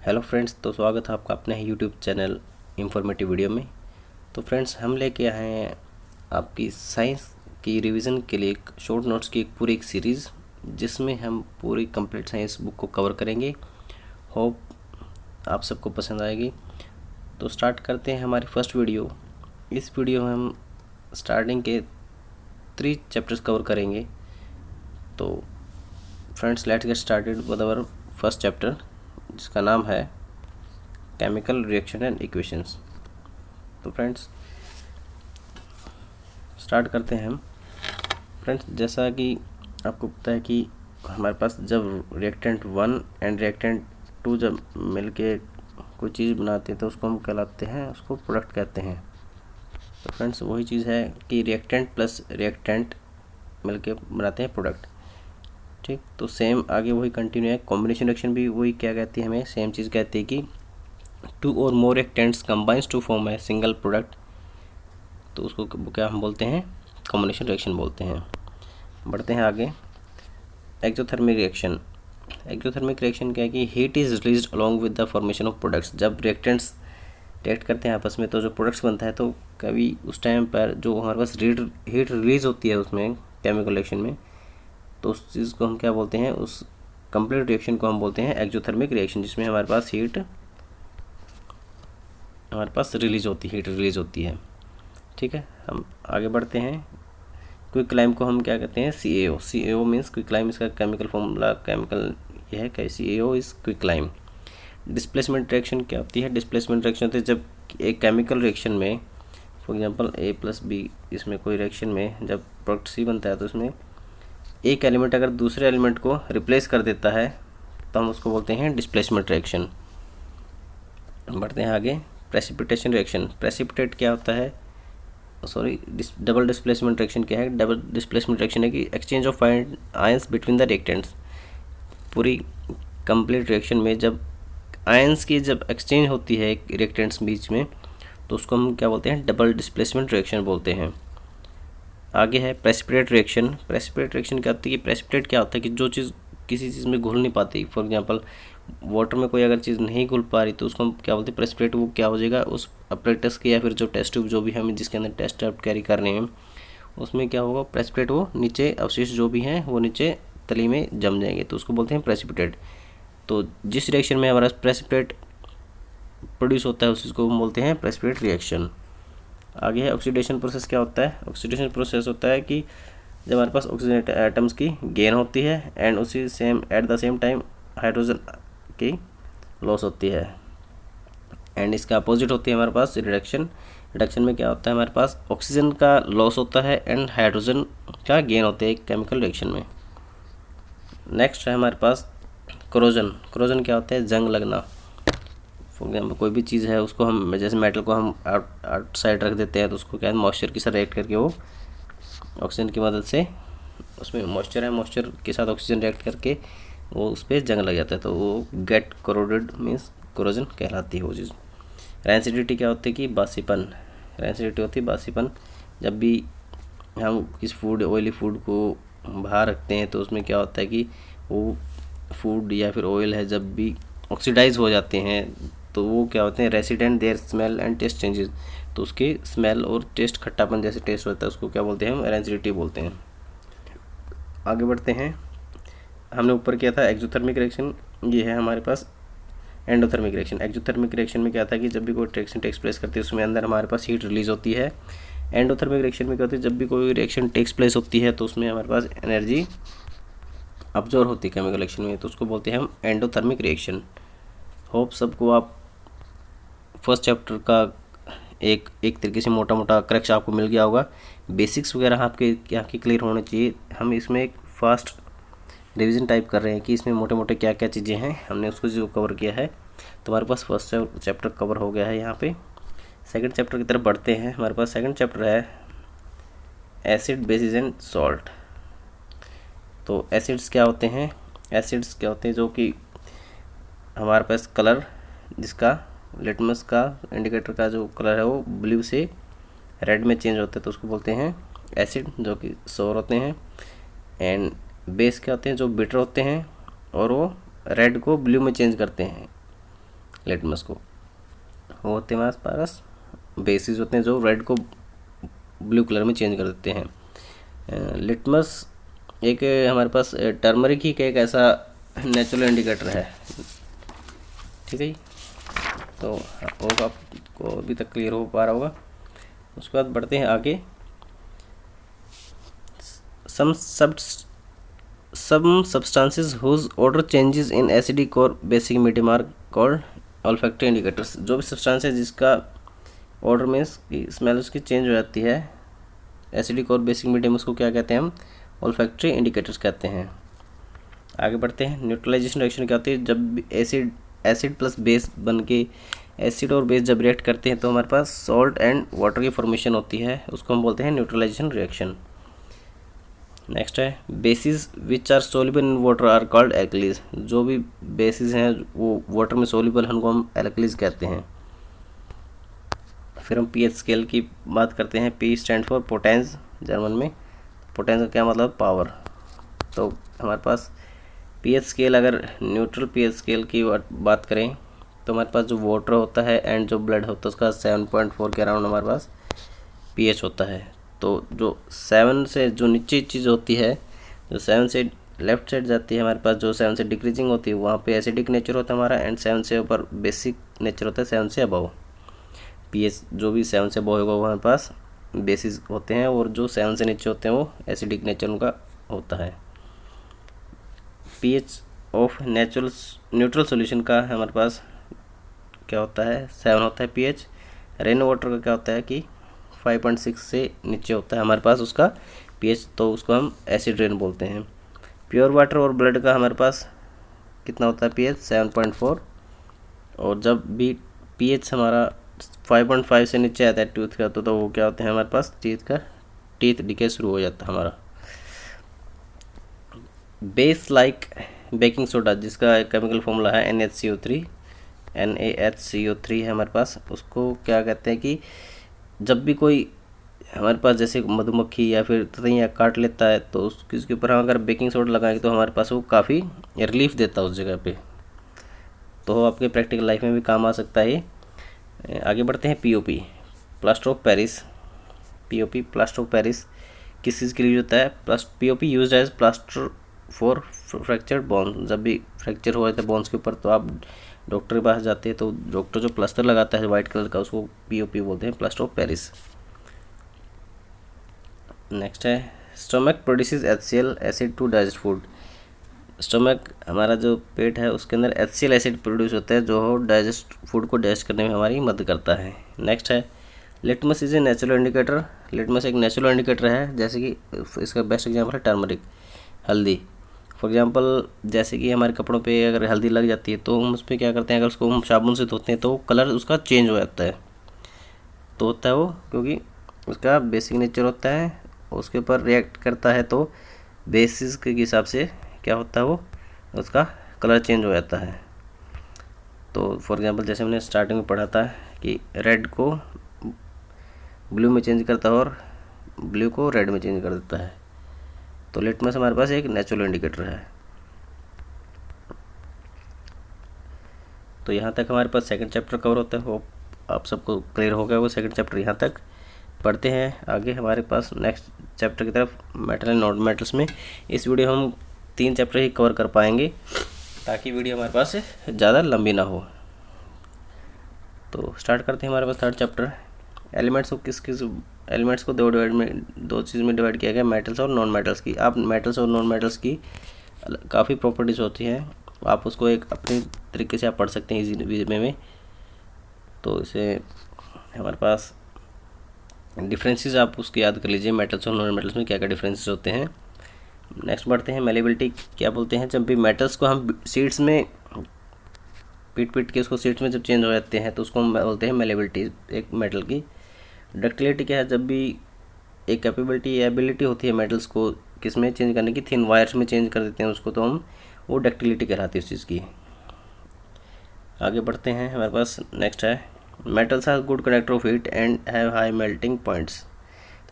Hello friends, तो स्वागत है आपका अपने यूट्यूब चैनल इंफॉर्मेटिव वीडियो में। तो फ्रेंड्स, हम लेके आए हैं आपकी साइंस की रिवीजन के लिए एक शॉर्ट नोट्स की पूरी एक सीरीज़, जिसमें हम पूरी कंप्लीट साइंस बुक को कवर करेंगे। होप आप सबको पसंद आएगी। तो स्टार्ट करते हैं हमारी फर्स्ट वीडियो। इस वीडियो में हम स्टार्टिंग के 3 चैप्टर्स कवर करेंगे। तो friends, let's get started with our first chapter, जिसका नाम है केमिकल रिएक्शन एंड इक्वेशंस। तो फ्रेंड्स, स्टार्ट करते हैं हम। फ्रेंड्स, जैसा कि आपको पता है कि हमारे पास जब रिएक्टेंट 1 एंड रिएक्टेंट 2 जब मिलके कोई चीज़ बनाते हैं तो उसको हम कहलाते हैं, उसको प्रोडक्ट कहते हैं। तो फ्रेंड्स, वही चीज़ है कि रिएक्टेंट प्लस रिएक्टेंट मिलके बनाते हैं प्रोडक्ट। ठीक, तो सेम आगे वही कंटिन्यू है। कॉम्बिनेशन रिएक्शन भी वही क्या कहती है, हमें सेम चीज़ कहती है कि 2 और more reactants combines to form है सिंगल प्रोडक्ट। तो उसको क्या हम बोलते हैं, कॉम्बिनेशन रिएक्शन बोलते हैं। बढ़ते हैं आगे। Exothermic reaction. एक्सोथर्मिक रिएक्शन क्या है कि heat is release along with the formation of products. जब रिएक्टेंट्स रिएक्ट करते हैं आपस में तो जो प्रोडक्ट्स बनता है, तो कभी उस टाइम पर जो हमारे पास हीट रिलीज होती है उसमें केमिकल रिएक्शन में, तो उस चीज़ को हम क्या बोलते हैं, उस कंप्लीट रिएक्शन को हम बोलते हैं एक्सोथर्मिक रिएक्शन, जिसमें हमारे पास हीट हीट रिलीज होती है। ठीक है, हम आगे बढ़ते हैं। क्विकलाइम को हम क्या कहते हैं, CaO। CaO मीन्स क्विकलाइम, इसका केमिकल फॉर्मूला केमिकल ये है कि CaO is quicklime. Displacement reaction क्या होती है, डिस्प्लेसमेंट रिएक्शन होती है जब एक केमिकल रिएक्शन में, फॉर एग्जांपल A+B, इसमें कोई रिएक्शन में जब प्रोडक्ट C बनता है तो उसमें एक एलिमेंट अगर दूसरे एलिमेंट को रिप्लेस कर देता है तो हम उसको बोलते हैं डिस्प्लेसमेंट रिएक्शन। बढ़ते हैं आगे। Precipitation reaction. प्रेसिपिटेट क्या होता है, सॉरी, डबल डिस्प्लेसमेंट रिएक्शन क्या है, डबल डिस्प्लेसमेंट रिएक्शन है कि exchange of ions between the reactants. पूरी कंप्लीट रिएक्शन में जब आयंस की जब एक्सचेंज होती है रिएक्टेंट्स बीच में, तो उसको हम क्या बोलते हैं, डबल डिस्प्लेसमेंट रिएक्शन बोलते हैं। आगे है प्रेसिपिटेट रिएक्शन। प्रेसिपिटेट रिएक्शन क्या होती है कि प्रेसिपिटेट क्या होता है कि जो चीज़ किसी चीज़ में घुल नहीं पाती, फॉर एग्जांपल वाटर में कोई अगर चीज़ नहीं घुल पा रही तो उसको हम क्या बोलते हैं, प्रेसिपिटेट। वो क्या हो जाएगा, उस अपरेटस के या फिर जो टेस्ट ट्यूब जो भी हम जिसके अंदर टेस्ट ट्यूब कैरी कर रहे हैं उसमें क्या होगा, प्रेसिपिटेट, वो नीचे अवशेष जो भी हैं वो नीचे तली में जम जाएंगे, तो उसको बोलते हैं प्रेसिपिटेट। तो जिस रिएक्शन में हमारा प्रेसिपिटेट प्रोड्यूस होता है उस चीज़ को हम बोलते हैं प्रेसिपिटेट रिएक्शन। आगे है ऑक्सीडेशन प्रोसेस। क्या होता है, ऑक्सीडेशन प्रोसेस होता है कि जब हमारे पास ऑक्सीजन एटम्स की गेन होती है एंड उसी same at the same time hydrogen की लॉस होती है, एंड इसका अपोजिट होती है हमारे पास रिडक्शन। रिडक्शन में क्या होता है, हमारे पास ऑक्सीजन का लॉस होता है एंड हाइड्रोजन का गेन होता है केमिकल रिएक्शन में। नेक्स्ट है हमारे पास कोरोजन। कोरोजन क्या होता है, जंग लगना। फॉर एग्जाम्पल कोई भी चीज़ है उसको हम, जैसे मेटल को हम आउटसाइड रख देते हैं तो उसको क्या है, मॉइस्चर के साथ रिएक्ट करके वो ऑक्सीजन की मदद से, उसमें मॉइस्चर है, मॉइस्चर के साथ ऑक्सीजन रिएक्ट करके वो उस पर जंग लग जाता है, तो वो गेट कोरोडेड मीन्स कोरोजन कहलाती है वो चीज़। रैंसिडिटी क्या होती है कि बासीपन। रैंसिडिटी होती है बासीपन। जब भी हम किस फूड, ऑयली फूड को बाहर रखते हैं तो उसमें क्या होता है कि वो फूड या फिर ऑयल है जब भी ऑक्सीडाइज हो जाते हैं तो वो क्या होते हैं, resident their smell and taste changes. तो उसके स्मेल और टेस्ट, खट्टापन जैसे टेस्ट होता है उसको क्या बोलते हैं, हम रैंसिडिटी बोलते हैं। आगे बढ़ते हैं। हमने ऊपर किया था एक्सोथर्मिक रिएक्शन, ये है हमारे पास एंडोथर्मिक रिएक्शन। एक्सोथर्मिक रिएक्शन में क्या था कि जब भी कोई रिएक्शन टेक्स प्लेस करती है उसमें अंदर हमारे पास हीट रिलीज होती है। एंडोथर्मिक रिएक्शन में क्या होती है, जब भी कोई रिएक्शन टेक्स प्लेस होती है तो उसमें हमारे पास एनर्जी अब्जॉर्ब होती है केमिकल रिएक्शन में, तो उसको बोलते हैं हम एंडोथर्मिक रिएक्शन। होप सबको आप फर्स्ट चैप्टर का एक तरीके से मोटा मोटा क्रक्स आपको मिल गया होगा। बेसिक्स वगैरह आपके क्लियर होने चाहिए। हम इसमें एक फास्ट रिवीजन टाइप कर रहे हैं कि इसमें मोटे मोटे क्या क्या चीज़ें हैं, हमने उसको जो कवर किया है। तो हमारे पास फर्स्ट चैप्टर कवर हो गया है। यहाँ पे सेकंड चैप्टर की तरफ बढ़ते हैं। हमारे पास सेकंड चैप्टर है एसिड, बेसिस एंड सॉल्ट। तो एसिड्स क्या होते हैं, एसिड्स क्या होते हैं, जो कि हमारे पास कलर, जिसका लिटमस का इंडिकेटर का जो कलर है वो ब्लू से रेड में चेंज होता है, तो उसको बोलते हैं एसिड, जो कि सोर होते हैं। एंड बेस क्या होते हैं, जो बिटर होते हैं और वो रेड को ब्लू में चेंज करते हैं, लिटमस को। वो होते हैं हमारे पास बेसिस होते हैं जो रेड को ब्लू कलर में चेंज कर देते हैं। लिटमस एक हमारे पास टर्मरिक ही का एक ऐसा नेचुरल इंडिकेटर है, ठीक है जी। तो होगा आपको अभी तक क्लियर हो पा रहा होगा। उसके बाद बढ़ते हैं आगे। some substances whose odor changes in acidic और basic medium are called olfactory indicators। जो भी सब्सटेंस है जिसका ऑर्डर में स्मेल उसकी चेंज हो जाती है एसिडिक और बेसिक मीडियम, उसको क्या कहते हैं हम? ऑल्फैक्टरी इंडिकेटर्स कहते हैं। आगे बढ़ते हैं। न्यूट्रलाइजेशन रिएक्शन क्या होती है? जब एसिड प्लस बेस बन के एसिड और बेस जब रिएक्ट करते हैं तो हमारे पास सॉल्ट एंड वाटर की फॉर्मेशन होती है, उसको हम बोलते हैं न्यूट्रलाइजेशन रिएक्शन। नेक्स्ट है bases which are soluble in water are called alkalis. जो भी बेसिस हैं वो वाटर में सोल्यूबल हैं उनको हम एल्कलीज कहते हैं। फिर हम पीएच स्केल की बात करते हैं। P stand for potence, German में पोटेंस का क्या मतलब? पावर। तो हमारे पास पीएच स्केल, अगर न्यूट्रल पीएच स्केल की बात करें तो हमारे पास जो वाटर होता है एंड जो ब्लड होता है उसका 7.4 के अराउंड हमारे पास पीएच होता है। तो जो 7 से जो नीचे चीज़ होती है, जो 7 से लेफ्ट साइड जाती है हमारे पास, जो 7 से डिक्रीजिंग होती है वहाँ पे एसिडिक नेचर होता है हमारा, एंड 7 से ऊपर बेसिक नेचर होता है, 7 से अबव। पीएच जो भी 7 से अबव होगा वो हमारे पास बेसिस होते हैं, और जो 7 से नीचे होते हैं वो एसिडिक नेचर उनका होता है। पीएच ऑफ न्यूट्रल सॉल्यूशन का हमारे पास क्या होता है? 7 होता है पीएच। रेन वाटर का क्या होता है कि 5.6 से नीचे होता है हमारे पास उसका पीएच, तो उसको हम एसिड रेन बोलते हैं। प्योर वाटर और ब्लड का हमारे पास कितना होता है पीएच? 7.4। और जब भी पीएच हमारा 5.5 से नीचे आता है टूथ का, तो वो क्या होता है हमारे पास? टीथ डिके शुरू हो जाता है हमारा। बेस लाइक बेकिंग सोडा, जिसका केमिकल फॉर्मूला है NaHCO3 है हमारे पास, उसको क्या कहते हैं कि जब भी कोई हमारे पास जैसे मधुमक्खी या फिर ततैया काट लेता है तो उसके ऊपर हम अगर बेकिंग सोडा लगाएंगे तो हमारे पास वो काफ़ी रिलीफ देता है उस जगह पे। तो आपके प्रैक्टिकल लाइफ में भी काम आ सकता है। आगे बढ़ते हैं। POP plaster of Paris. POP plaster of Paris किस चीज़ के लिए होता है? POP use as plaster for fractured bone. जब भी फ्रैक्चर हो जाता है बोन्स के ऊपर तो आप डॉक्टर के पास जाते हैं तो डॉक्टर जो प्लास्टर लगाता है वाइट कलर का उसको पीओपी बोलते हैं, प्लास्टर ऑफ पेरिस। नेक्स्ट है stomach produces HCl acid to digest food. Stomach हमारा जो पेट है उसके अंदर HCl एसिड प्रोड्यूस होता है जो डाइजेस्ट फूड को डाइजेस्ट करने में हमारी मदद करता है। नेक्स्ट है litmus is a natural indicator. Litmus एक नेचुरल इंडिकेटर है, जैसे कि इसका बेस्ट एग्जाम्पल है टर्मरिक, हल्दी। फॉर एग्जांपल जैसे कि हमारे कपड़ों पे अगर हल्दी लग जाती है तो हम उस पर क्या करते हैं, अगर उसको हम साबुन से धोते हैं तो कलर उसका चेंज हो जाता है। तो होता है वो क्योंकि उसका बेसिक नेचर होता है, उसके ऊपर रिएक्ट करता है तो बेसिस के हिसाब से क्या होता है वो उसका कलर चेंज हो जाता है। तो फॉर एग्जांपल जैसे हमने स्टार्टिंग में पढ़ा था कि रेड को ब्लू में चेंज करता है और ब्लू को रेड में चेंज कर देता है। तो लिटमस हमारे पास एक नेचुरल इंडिकेटर है। तो यहाँ तक हमारे पास सेकंड चैप्टर कवर होता है। होप आप सबको क्लियर हो गया वो सेकंड चैप्टर यहाँ तक। पढ़ते हैं आगे हमारे पास नेक्स्ट चैप्टर की तरफ, मेटल एंड नॉन मेटल्स में। इस वीडियो हम 3 चैप्टर ही कवर कर पाएंगे ताकि वीडियो हमारे पास ज़्यादा लंबी ना हो। तो स्टार्ट करते हैं। हमारे पास थर्ड चैप्टर एलिमेंट्स को किस एलिमेंट्स को दो चीज़ में डिवाइड किया गया, मेटल्स और नॉन मेटल्स की। आप मेटल्स और नॉन मेटल्स की काफ़ी प्रॉपर्टीज़ होती हैं, आप उसको एक अपने तरीके से आप पढ़ सकते हैं इजी वे में। तो इसे हमारे पास डिफरेंसेस आप उसकी याद कर लीजिए, मेटल्स और नॉन मेटल्स में क्या क्या डिफरेंसेस होते हैं। नेक्स्ट बढ़ते हैं। मेलेबिलिटी क्या बोलते हैं? जब भी मेटल्स को हम सीड्स में पीट के उसको सीड्स में जब चेंज हो जाते हैं तो उसको हम बोलते हैं मेलेबिलिटी एक मेटल की। डक्टिलिटी क्या है? जब भी एक कैपेबिलिटी या एबिलिटी होती है मेटल्स को किस में चेंज करने की, थिन वायर्स में चेंज कर देते हैं उसको, तो हम वो डक्टिलिटी कहलाती है उस चीज़ की। आगे बढ़ते हैं। हमारे पास नेक्स्ट है metals are good conductor of heat and have high melting points.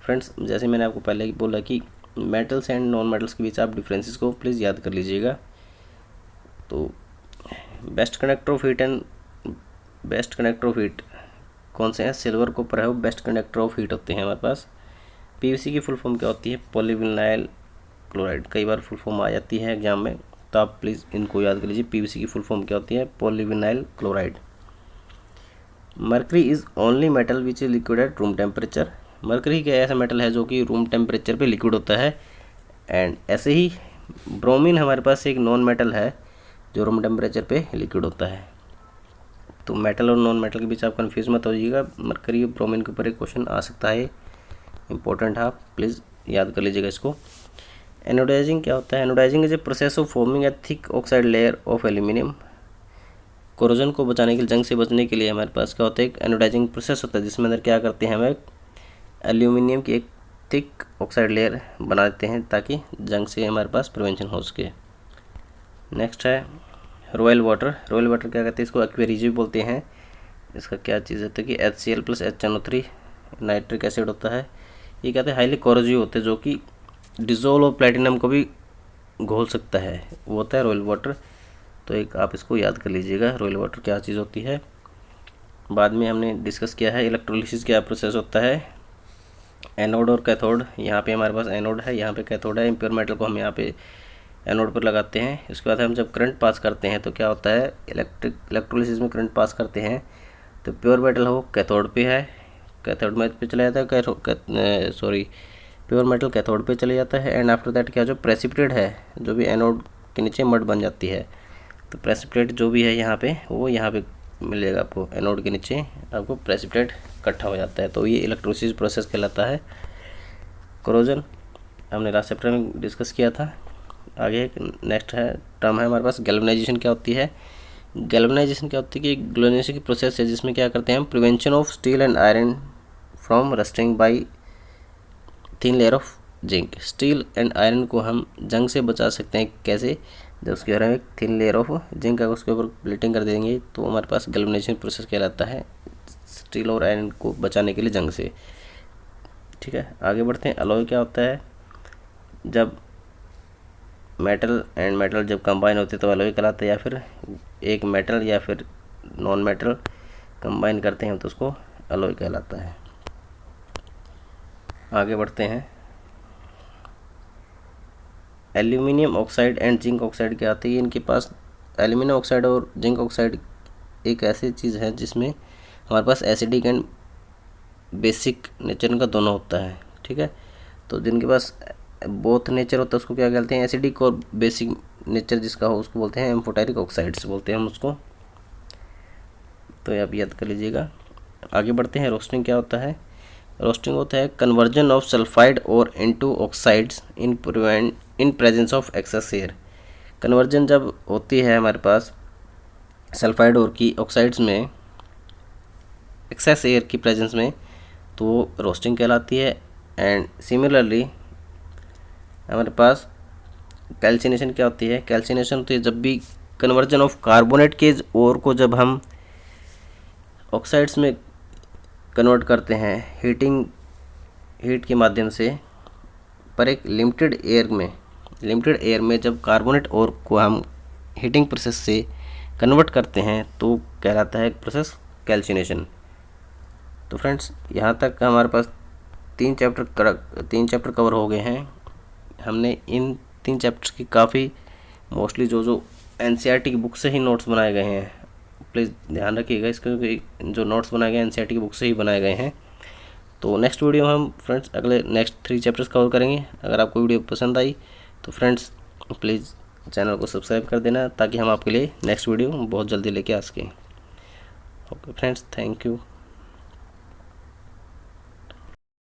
Friends जैसे मैंने आपको पहले ही बोला कि मेटल्स एंड नॉन मेटल्स के बीच आप डिफरेंसेस को प्लीज़ याद कर लीजिएगा। तो best conductor of heat and best conductor of heat कौन से हैं? सिल्वर कॉपर है वो बेस्ट कंडक्टर ऑफ हीट होते हैं हमारे पास। पीवीसी की फुल फॉर्म क्या होती है? Polyvinyl chloride. कई बार फुल फॉर्म आ जाती है एग्जाम में, तो आप प्लीज़ इनको याद कर लीजिए। पीवीसी की फुल फॉर्म क्या होती है? Polyvinyl chloride. Mercury is only metal which is liquid at room temperature. Mercury क्या ऐसा मेटल है जो कि रूम टेम्परेचर पे लिक्विड होता है। एंड ऐसे ही ब्रोमीन हमारे पास एक नॉन मेटल है जो रूम टेम्परेचर पे लिक्विड होता है। तो मेटल और नॉन मेटल के बीच आप कन्फ्यूज मत होइएगा। मरकरी और ब्रोमीन के ऊपर एक क्वेश्चन आ सकता है, इंपॉर्टेंट है, आप प्लीज़ याद कर लीजिएगा इसको। एनोडाइजिंग क्या होता है? Anodising is a process of forming a thick oxide layer of aluminium. Corrosion को बचाने के लिए, जंग से बचने के लिए हमारे पास क्या होता है? एक एनोडाइजिंग प्रोसेस होता है जिसमें अंदर क्या करते हैं, हम एल्यूमिनियम की एक थिक ऑक्साइड लेयर बना देते हैं ताकि जंग से हमारे पास प्रिवेंशन हो सके। नेक्स्ट है रॉयल वाटर। रॉयल वाटर क्या कहते हैं? इसको एक्वेरियस भी बोलते हैं। इसका क्या चीज़ होता है कि HCl + HNO3 नाइट्रिक एसिड होता है। ये कहते हैं हाईली कोरोजिव होते हैं, जो कि डिजोल्व और प्लेटिनम को भी घोल सकता है, वो होता है रॉयल वाटर। तो एक आप इसको याद कर लीजिएगा, रॉयल वाटर क्या चीज़ होती है। बाद में हमने डिस्कस किया है इलेक्ट्रोलिसिस क्या प्रोसेस होता है। एनोड और कैथोड, यहाँ पे हमारे पास एनोड है, यहाँ पे कैथोड है। इम्प्योर मेटल को हम यहाँ पे एनोड पर लगाते हैं। उसके बाद हम जब करंट पास करते हैं तो क्या होता है? इलेक्ट्रोलिसिस में करंट पास करते हैं तो प्योर मेटल हो कैथोड पे है, कैथोड में पे चला जाता है, प्योर मेटल कैथोड पे चले जाता है। एंड आफ्टर दैट क्या, जो प्रेसिपिटेट है, जो भी एनोड के नीचे मड बन जाती है, तो प्रेसिपिटेट जो भी है यहाँ पे, वो यहाँ पे मिलेगा आपको। एनोड के नीचे आपको प्रेसिपिटेट इकट्ठा हो जाता है, तो ये इलेक्ट्रोलिसिस प्रोसेस कहलाता है। कोरोजन हमने लास्ट चैप्टर में डिस्कस किया था। आगे नेक्स्ट है टर्म है हमारे पास गैल्वेनाइजेशन क्या होती है। गैल्वेनाइजेशन क्या होती है कि गैल्वेनाइजेशन की प्रोसेस है जिसमें क्या करते हैं हम, prevention of steel and iron from rusting bye thin layer of zinc. Steel and iron को हम जंग से बचा सकते हैं कैसे? जब उसके ऊपर हम एक थिन लेयर ऑफ जिंक अगर उसके ऊपर प्लेटिंग कर देंगे तो हमारे पास गैल्वेनाइजेशन प्रोसेस कहलाता है, स्टील और आयरन को बचाने के लिए जंग से। ठीक है, आगे बढ़ते हैं। अलॉय क्या होता है? जब मेटल एंड मेटल जब कंबाइन होते हैं तो अलॉय कहलाता है, या फिर एक मेटल या फिर नॉन मेटल कंबाइन करते हैं तो उसको अलॉय कहलाता है। आगे बढ़ते हैं। Aluminium oxide and zinc oxide क्या आती है? इनके पास एल्यूमिनियम ऑक्साइड और जिंक ऑक्साइड एक ऐसी चीज़ है जिसमें हमारे पास एसिडिक एंड बेसिक नेचर का दोनों होता है। ठीक है, तो जिनके पास बोथ नेचर होता है उसको क्या कहते हैं? एसिडिक और बेसिक नेचर जिसका हो उसको बोलते हैं एम्फोटेरिक ऑक्साइड्स बोलते हैं हम उसको, तो आप याद कर लीजिएगा। आगे बढ़ते हैं। रोस्टिंग क्या होता है? रोस्टिंग होता है conversion of sulphide ores into oxides in presence of excess air. Conversion जब होती है हमारे पास सल्फाइड और की ऑक्साइड्स में एक्सेस एयर की प्रेजेंस में, तो वो रोस्टिंग कहलाती है। एंड सिमिलरली हमारे पास कैल्सिनेशन क्या होती है? कैल्सिनेशन होती है जब भी कन्वर्जन ऑफ कार्बोनेट के ओर को जब हम ऑक्साइड्स में कन्वर्ट करते हैं हीट के माध्यम से, पर एक लिमिटेड एयर में जब कार्बोनेट ओर को हम हीटिंग प्रोसेस से कन्वर्ट करते हैं तो कहलाता है प्रोसेस कैल्सिनेशन। तो फ्रेंड्स यहाँ तक हमारे पास तीन चैप्टर कवर हो गए हैं। हमने इन 3 चैप्टर्स की काफ़ी मोस्टली जो NCERT की बुक से ही नोट्स बनाए गए हैं, प्लीज़ ध्यान रखिएगा इसका, क्योंकि जो नोट्स बनाए गए NCERT की बुक से ही बनाए गए हैं। तो नेक्स्ट वीडियो में हम फ्रेंड्स अगले नेक्स्ट 3 चैप्टर्स कवर करेंगे। अगर आपको वीडियो पसंद आई तो फ्रेंड्स प्लीज़ चैनल को सब्सक्राइब कर देना ताकि हम आपके लिए नेक्स्ट वीडियो बहुत जल्दी लेके आ सकें। Okay friends, thank you.